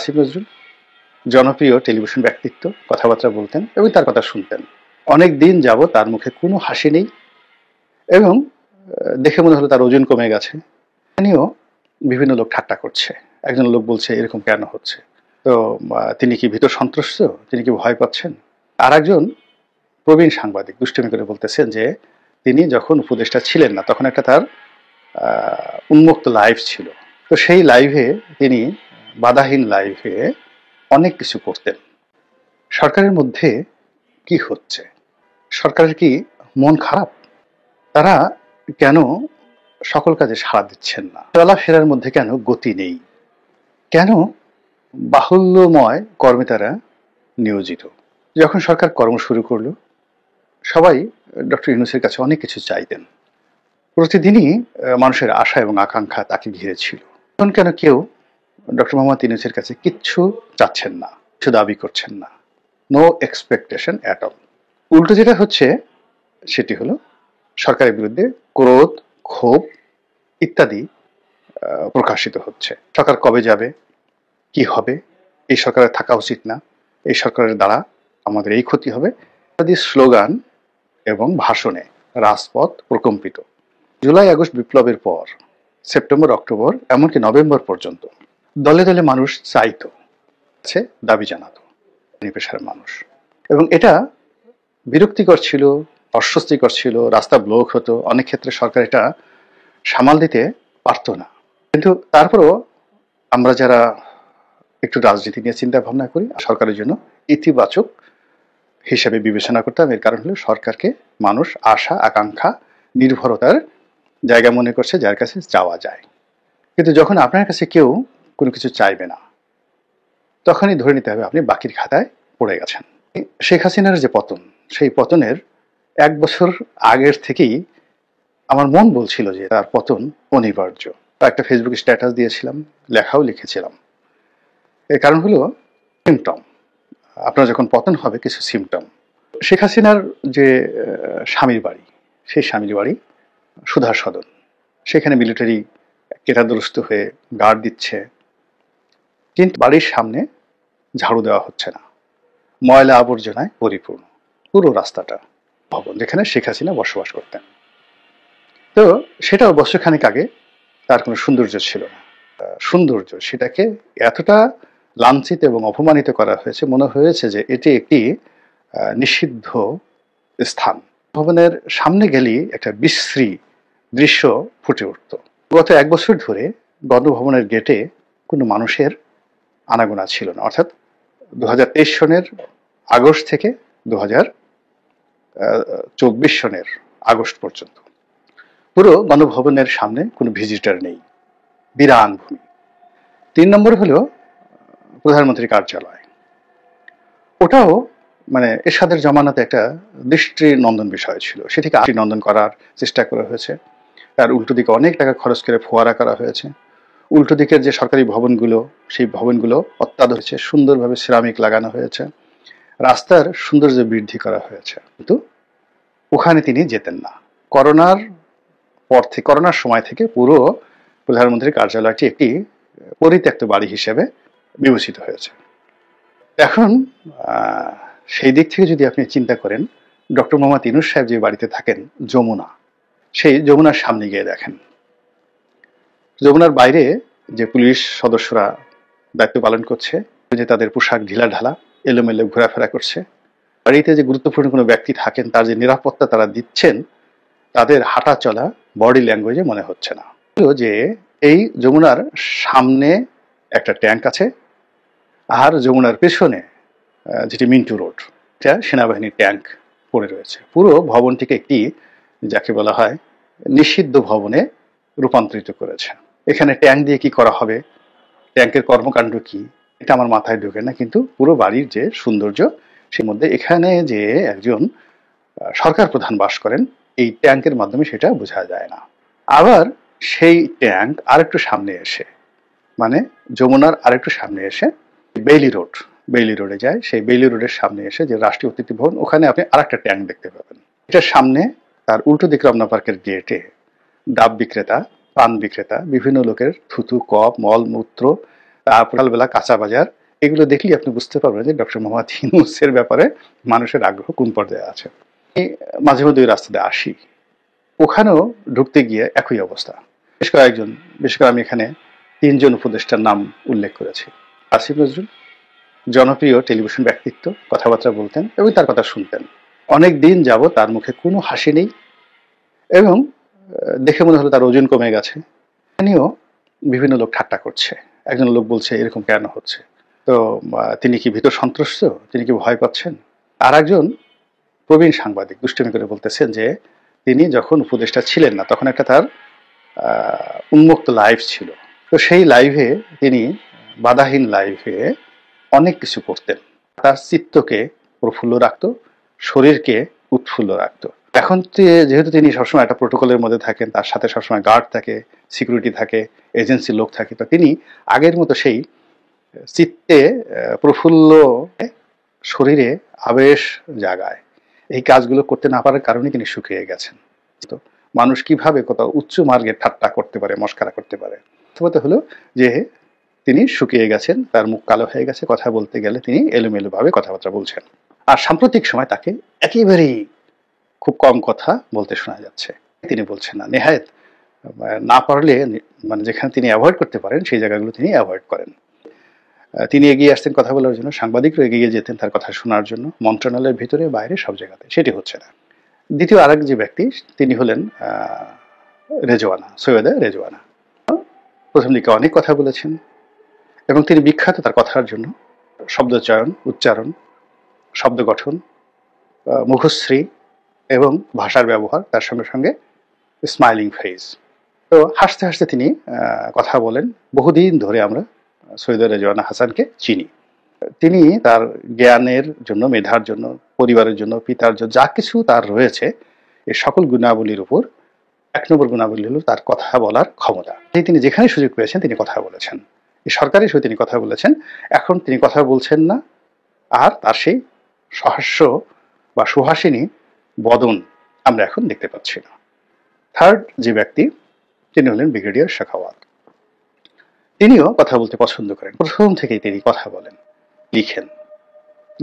আসিফ নজরুল জনপ্রিয় টেলিভিশন ব্যক্তিত্ব, কথাবার্তা বলতেন এবং তার কথা শুনতেন। অনেক দিন যাবৎ তার মুখে কোনো হাসি নেই এবং দেখে মনে হলো তার ওজন কমে গেছে। নিয়েও বিভিন্ন লোক ঠাট্টা করছে। একজন লোক বলছে এরকম কেন হচ্ছে, তো তিনি কি ভীত সন্ত্রস্ত, তিনি কি ভয় পাচ্ছেন? আর একজন প্রবীণ সাংবাদিক দুষ্টুমি করে বলতেছেন যে তিনি যখন উপদেষ্টা ছিলেন না তখন একটা তার উন্মুক্ত লাইভ ছিল, তো সেই লাইভে তিনি বাধাহীন লাইভে অনেক কিছু করতেন। সরকারের মধ্যে কি হচ্ছে? সরকারের কি মন খারাপ? তারা কেন সকল কাজে সাড়া দিচ্ছেন না? চলাফেরার মধ্যে কেন গতি নেই? কেন বাহুল্যময় কর্মে তারা নিয়োজিত? যখন সরকার কর্ম শুরু করলো, সবাই ডক্টর ইউনূসের কাছে অনেক কিছু চাইতেন। প্রতিদিনই মানুষের আশা এবং আকাঙ্ক্ষা তাকে ঘিরে ছিল। এখন কেন কেউ ডক্টর মোহাম্মদ ইউনূসের কাছে কিচ্ছু চাচ্ছেন না, কিছু দাবি করছেন না? No expectation at all. উল্টো যেটা হচ্ছে সেটি হলো সরকারের বিরুদ্ধে ক্রোধ, ক্ষোভ ইত্যাদি প্রকাশিত হচ্ছে। সরকার কবে যাবে, কি হবে, এই সরকারের থাকা উচিত না, এই সরকারের দ্বারা আমাদের এই ক্ষতি হবে ইত্যাদি স্লোগান এবং ভাষণে রাজপথ প্রকম্পিত। জুলাই আগস্ট বিপ্লবের পর সেপ্টেম্বর, অক্টোবর, এমনকি নভেম্বর পর্যন্ত দলে দলে মানুষ চাইতো, দাবি জানাতো পেশার মানুষ, এবং এটা বিরক্তিকর ছিল, অস্বস্তিকর ছিল, রাস্তা ব্লক হতো, অনেক ক্ষেত্রে সরকার এটা সামাল দিতে পারতো না। কিন্তু তারপরও আমরা যারা একটু রাজনীতি নিয়ে চিন্তা ভাবনা করি, সরকারের জন্য ইতিবাচক হিসেবে বিবেচনা করতাম। এর কারণ হলো সরকারকে মানুষ আশা, আকাঙ্ক্ষা, নির্ভরতার জায়গা মনে করছে, যার কাছে যাওয়া যায়। কিন্তু যখন আপনার কাছে কেউ কোনো কিছু চাইবে না, তখনই ধরে নিতে হবে আপনি বাকির খাতায় পড়ে গেছেন। শেখ হাসিনার যে পতন, সেই পতনের 1 বছর আগের থেকেই আমার মন বলছিল যে তার পতন অনিবার্য। একটা ফেসবুক স্ট্যাটাস দিয়েছিলাম, লেখাও লিখেছিলাম। এর কারণ হলো সিমটম। আপনার যখন পতন হবে কিছু সিমটম। শেখ হাসিনার যে স্বামীর বাড়ি, সেই স্বামীর বাড়ি সুধার সদন, সেখানে মিলিটারি কেটাদুরস্ত হয়ে গার্ড দিচ্ছে, কিন্তু বাড়ির সামনে ঝাড়ু দেওয়া হচ্ছে না, ময়লা আবর্জনায় পরিপূর্ণ পুরো রাস্তাটা। ভবন যেখানে শেখ হাসিনা বসবাস করতেন, তো সেটাও বছরখানেক আগে তার কোনো সৌন্দর্য ছিল না। সৌন্দর্য সেটাকে এতটা লাঞ্ছিত এবং অপমানিত করা হয়েছে, মনে হয়েছে যে এটি একটি নিষিদ্ধ স্থান। ভবনের সামনে গেলেই একটা বিশ্রী দৃশ্য ফুটে উঠত। গত 1 বছর ধরে গণভবনের গেটে কোনো মানুষের আনাগোনা ছিল না, অর্থাৎ 2023 সনের আগস্ট থেকে 2024 সনের আগস্ট পর্যন্ত পুরো গণভবনের সামনে কোনো ভিজিটর নেই, বিরান ভূমি। 3 নম্বর হলো প্রধানমন্ত্রীর কার্যালয়। ওটাও মানে এরশাদের জমানাতে একটা দৃষ্টি নন্দন বিষয় ছিল, সেটিকে নন্দন করার চেষ্টা করা হয়েছে। তার উল্টো দিকে অনেক টাকা খরচ করে ফোয়ারা করা হয়েছে। উল্টো দিকের যে সরকারি ভবনগুলো, সেই ভবনগুলো অত্যাধুনিক সুন্দরভাবে সিরামিক লাগানো হয়েছে, রাস্তার সৌন্দর্য বৃদ্ধি করা হয়েছে, কিন্তু ওখানে তিনি যেতেন না। করোনার সময় থেকে পুরো প্রধানমন্ত্রীর কার্যালয়টি একটি পরিত্যক্ত বাড়ি হিসেবে বিবেচিত হয়েছে। এখন সেই দিক থেকে যদি আপনি চিন্তা করেন, ডক্টর মোহাম্মদ ইউনূস সাহেব যে বাড়িতে থাকেন যমুনা, সেই যমুনার সামনে গিয়ে দেখেন, যমুনার বাইরে যে পুলিশ সদস্যরা দায়িত্ব পালন করছে, যে তাদের পোশাক ঢিলা ঢালা, এলোমেলো ঘোরাফেরা করছে। বাড়িতে যে গুরুত্বপূর্ণ কোনো ব্যক্তি থাকেন, তার যে নিরাপত্তা তারা দিচ্ছেন, তাদের হাঁটা চলা বডি ল্যাঙ্গুয়েজে মনে হচ্ছে না। যে এই যমুনার সামনে একটা ট্যাঙ্ক আছে, আর যমুনার পেছনে যেটি মিন্টু রোড, এটা সেনাবাহিনীর ট্যাঙ্ক পড়ে রয়েছে। পুরো ভবনটিকে একটি, যাকে বলা হয়, নিষিদ্ধ ভবনে রূপান্তরিত করেছে। এখানে ট্যাঙ্ক দিয়ে কি করা হবে, ট্যাঙ্কের কর্মকাণ্ড কি, এটা আমার মাথায় ঢোকে না। কিন্তু পুরো বাড়ির যে সৌন্দর্য, সেই মধ্যে এখানে যে একজন সরকার প্রধান বাস করেন, এই ট্যাঙ্কের মাধ্যমে সেটা বোঝা যায় না। আবার সেই ট্যাঙ্ক আরেকটু সামনে এসে, মানে যমুনার আরেকটু সামনে এসে বেইলি রোডে যায়। সেই বেইলি রোডের সামনে এসে যে রাষ্ট্রীয় অতিথি ভবন, ওখানে আপনি আরেকটা ট্যাঙ্ক দেখতে পাবেন। এটার সামনে তার উল্টো দিকে রমনা পার্কের গেটে ডাব বিক্রেতা, পান বিক্রেতা, বিভিন্ন লোকের থুতু, কপ, মল মূত্র সকালবেলা কাঁচা বাজার, এগুলো দেখলেই আপনি বুঝতে পারবেন যে ডক্টর মোহাম্মদ ইউনূসের ব্যাপারে মানুষের আগ্রহ কোন পর্যায়ে আছে। আমি মাঝে মধ্যে ওই রাস্তা দিয়ে আসি, ওখানেও ঢুকতে গিয়ে একই অবস্থা। বিশেষ করে আমি এখানে ৩ জন উপদেষ্টার নাম উল্লেখ করেছি। আসিফ নজরুল জনপ্রিয় টেলিভিশন ব্যক্তিত্ব, কথাবার্তা বলতেন এবং তার কথা শুনতেন। অনেক দিন যাবত তার মুখে কোনো হাসি নেই এবং দেখে মনে হলো তার ওজন কমে গেছে। এখানেও বিভিন্ন লোক ঠাট্টা করছে। একজন লোক বলছে এরকম কেন হচ্ছে, তো তিনি কি ভীত সন্ত্রস্ত, তিনি কি ভয় পাচ্ছেন? আর একজন প্রবীণ সাংবাদিক দুষ্টুমি করে বলতেছেন যে তিনি যখন উপদেষ্টা ছিলেন না তখন একটা তার উন্মুক্ত লাইভ ছিল, তো সেই লাইভে তিনি বাধাহীন লাইভে অনেক কিছু করতেন, তার চিত্তকে প্রফুল্ল রাখতো, শরীরকে উৎফুল্ল রাখতো। এখন যেহেতু তিনি সবসময় একটা প্রোটোকলের মধ্যে থাকেন, তার সাথে সবসময় গার্ড থাকে, সিকিউরিটি থাকে, এজেন্সির লোক থাকে, তো তিনি আগের মতো সেই চিত্তে প্রফুল্ল, শরীরে আবেশ জাগায়, এই কাজগুলো করতে না পারার কারণে তিনি শুকিয়ে গেছেন। তো মানুষ কিভাবে কত উচ্চ মার্গে ঠাট্টা করতে পারে, মস্কারা করতে পারে, প্রথমত হলো যে তিনি শুকিয়ে গেছেন, তার মুখ কালো হয়ে গেছে, কথা বলতে গেলে তিনি এলোমেলো ভাবে কথাবার্তা বলছেন। আর সাম্প্রতিক সময় তাকে একেবারেই খুব কম কথা বলতে শোনা যাচ্ছে, তিনি বলছেন না, নেহায়েত না পারলে মানে যেখানে তিনি অ্যাভয়েড করতে পারেন সেই জায়গাগুলো তিনি অ্যাভয়েড করেন। তিনি এগিয়ে আসতেন কথা বলার জন্য, সাংবাদিকরা এগিয়ে যেতেন তার কথা শোনার জন্য, মন্ত্রণালয়ের ভিতরে বাইরে সব জায়গাতে, সেটি হচ্ছে না। দ্বিতীয় আরেক যে ব্যক্তি তিনি হলেন রেজওয়ানা, সৈয়দা রেজওয়ানা। প্রথম দিকে অনেক কথা বলেছেন এবং তিনি বিখ্যাত তার কথার জন্য, শব্দচয়ন, উচ্চারণ, শব্দ গঠন, মুখশ্রী এবং ভাষার ব্যবহার, তার সঙ্গে সঙ্গে স্মাইলিং ফেস। তো হাসতে হাসতে তিনি কথা বলেন। বহুদিন ধরে আমরা সৈয়দা রেজওয়ানা হাসানকে চিনি। তিনি তার জ্ঞানের জন্য, মেধার জন্য, পরিবারের জন্য, পিতার জন্য যা কিছু তার রয়েছে, এই সকল গুণাবলীর উপর ১ নম্বর গুণাবলী হলো তার কথা বলার ক্ষমতা। তিনি যেখানে সুযোগ পেয়েছেন তিনি কথা বলেছেন, এই সরকারি হিসেবে তিনি কথা বলেছেন। এখন তিনি কথা বলছেন না, আর তার সেই সহাস্য বা সুহাসিনী বদন আমরা এখন দেখতে পাচ্ছি না। থার্ড যে ব্যক্তি তিনি হলেন ব্রিগেডিয়ার সাখাওয়াত। তিনিও কথা বলতে পছন্দ করেন, প্রথম থেকেই তিনি কথা বলেন,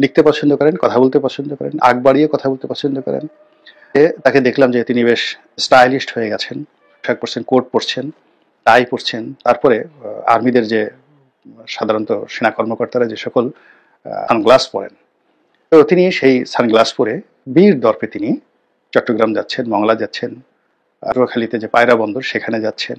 লিখতে পছন্দ করেন, কথা বলতে পছন্দ করেন, আগ বাড়িয়ে কথা বলতে পছন্দ করেন। তাকে দেখলাম যে তিনি বেশ স্টাইলিস্ট হয়ে গেছেন, পোশাক পরছেন, কোট পরছেন, টাই পরছেন। তারপরে আর্মিদের যে সাধারণত সেনা কর্মকর্তারা যে সকল সানগ্লাস পরেন, তো তিনি সেই সানগ্লাস পরে বীর দর্পে তিনি চট্টগ্রাম যাচ্ছেন, মংলা যাচ্ছেন, পটুয়াখালীতে যে পায়রা বন্দর সেখানে যাচ্ছেন,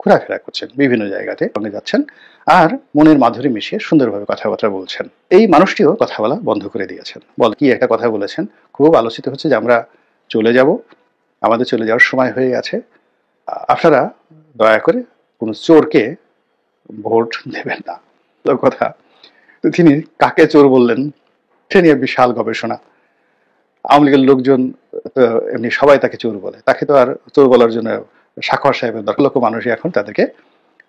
ঘোরাফেরা করছেন, বিভিন্ন জায়গাতে যাচ্ছেন, আর মনের মাধুরী মিশিয়ে সুন্দরভাবে কথাবার্তা বলছেন। এই মানুষটিও কথা বলা বন্ধ করে দিয়েছেন। কি একটা কথা বলেছেন, খুব আলোচিত হচ্ছে যে আমরা চলে যাব, আমাদের চলে যাওয়ার সময় হয়ে গেছে, আপনারা দয়া করে কোনো চোরকে ভোট দেবেন না, কথা। তো তিনি কাকে চোর বললেন সে নিয়ে বিশাল গবেষণা। আওয়ামী লীগের লোকজন তো এমনি সবাই তাকে চোর বলে, তাকে তো আর চোর বলার জন্য সাখাওয়াত সাহেবের দরকার, লক্ষ মানুষই এখন তাদেরকে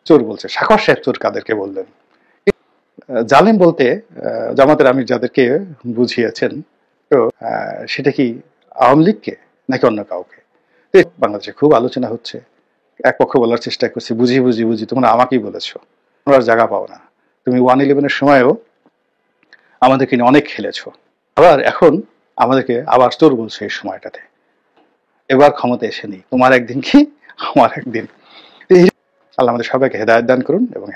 চোর বলছে। সাখাওয়াত সাহেব চোর কাদেরকে বললেন? জালেম বলতে জামাতের আমির যাদেরকে বুঝিয়েছেন, তো সেটা কি আওয়ামী লীগকে নাকি অন্য কাউকে? বাংলাদেশে খুব আলোচনা হচ্ছে, এক পক্ষ বলার চেষ্টা করছে বুঝি বুঝি বুঝি, তোমরা আমাকেই বলেছো, তোমরা জায়গা পাও না, তুমি 111-এর সময়ও আমাদেরকে নিয়ে অনেক খেলেছো, আবার এখন আমাদেরকে আবার চোর বলছো এই সময়টাতে, এবার ক্ষমতা এসে নেই, তোমার একদিন কি আমার একদিন। আল্লাহ আমাদের সবাইকে হেদায়েত দান করুন এবং